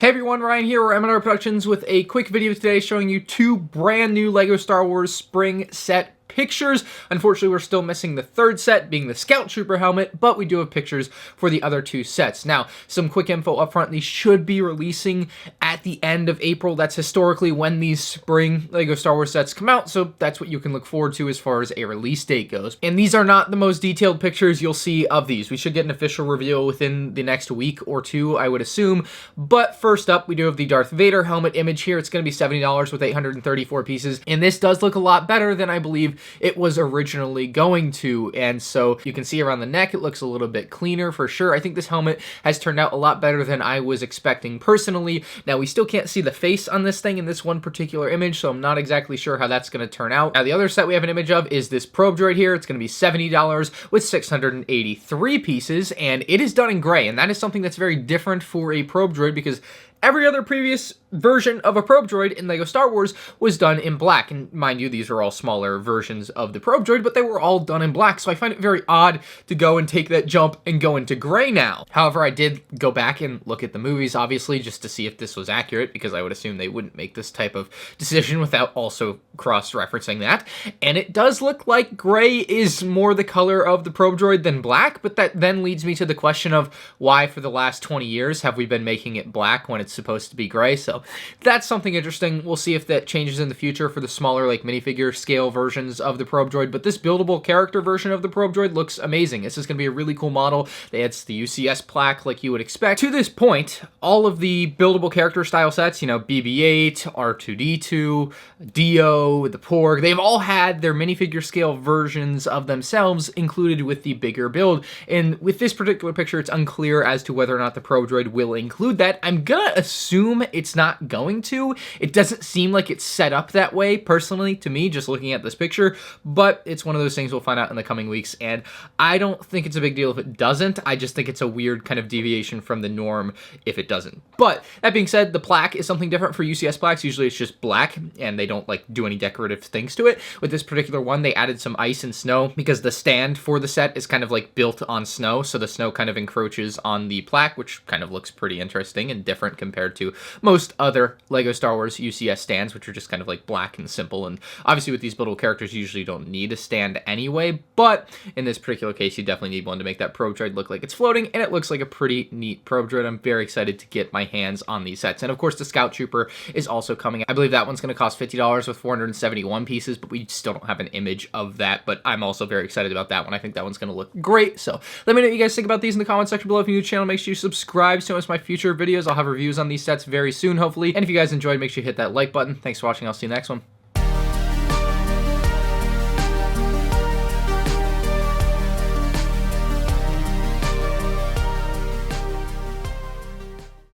Hey everyone, Ryan here, we're M&R Productions with a quick video today showing you two brand new LEGO Star Wars Spring Set pictures. Unfortunately, we're still missing the third set, being the Scout Trooper helmet, but we do have pictures for the other two sets. Now, some quick info up front, these should be releasing at the end of April. That's historically when these spring LEGO Star Wars sets come out, so that's what you can look forward to as far as a release date goes. And these are not the most detailed pictures you'll see of these. We should get an official reveal within the next week or two, I would assume. But first up, we do have the Darth Vader helmet image here. It's going to be $70 with 834 pieces, and this does look a lot better than I believe it was originally going to. And so you can see around the neck, it looks a little bit cleaner for sure. I think this helmet has turned out a lot better than I was expecting personally. Now, we still can't see the face on this thing in this one particular image, so I'm not exactly sure how that's going to turn out. Now, the other set we have an image of is this Probe Droid here. It's going to be $70 with 683 pieces, and it is done in gray, and that is something that's very different for a Probe Droid because every other previous version of a Probe Droid in LEGO Star Wars was done in black. And mind you, these are all smaller versions of the Probe Droid, but they were all done in black. So I find it very odd to go and take that jump and go into gray now. However, I did go back and look at the movies, obviously, just to see if this was accurate, because I would assume they wouldn't make this type of decision without also cross-referencing that. And it does look like gray is more the color of the Probe Droid than black, but that then leads me to the question of why for the last 20 years have we been making it black when it's supposed to be gray? So that's something interesting. We'll see if that changes in the future for the smaller, like, minifigure scale versions of the Probe Droid, but this buildable character version of the Probe Droid looks amazing. This is going to be a really cool model. It's the UCS plaque like you would expect. To this point, all of the buildable character style sets, you know, BB-8, R2-D2, Dio, the Porg, they've all had their minifigure scale versions of themselves included with the bigger build, and with this particular picture, it's unclear as to whether or not the Probe Droid will include that. I'm gonna assume it's not going to. It doesn't seem like it's set up that way, personally, to me, just looking at this picture, but it's one of those things we'll find out in the coming weeks, and I don't think it's a big deal if it doesn't. I just think it's a weird kind of deviation from the norm if it doesn't. But that being said, the plaque is something different for UCS plaques. Usually it's just black, and they don't, like, do any decorative things to it. With this particular one, they added some ice and snow because the stand for the set is kind of, like, built on snow, so the snow kind of encroaches on the plaque, which kind of looks pretty interesting and different compared to most other LEGO Star Wars UCS stands, which are just kind of like black and simple. And obviously with these buildable characters, you usually don't need a stand anyway, but in this particular case, you definitely need one to make that Probe Droid look like it's floating, and it looks like a pretty neat Probe Droid. I'm very excited to get my hands on these sets. And of course, the Scout Trooper is also coming. I believe that one's going to cost $50 with 471 pieces, but we still don't have an image of that, but I'm also very excited about that one. I think that one's going to look great. So let me know what you guys think about these in the comment section below. If you're new to the channel, make sure you subscribe so as my future videos. I'll have reviews on these sets very soon, hopefully. And if you guys enjoyed, make sure you hit that like button. Thanks for watching. I'll see you next one.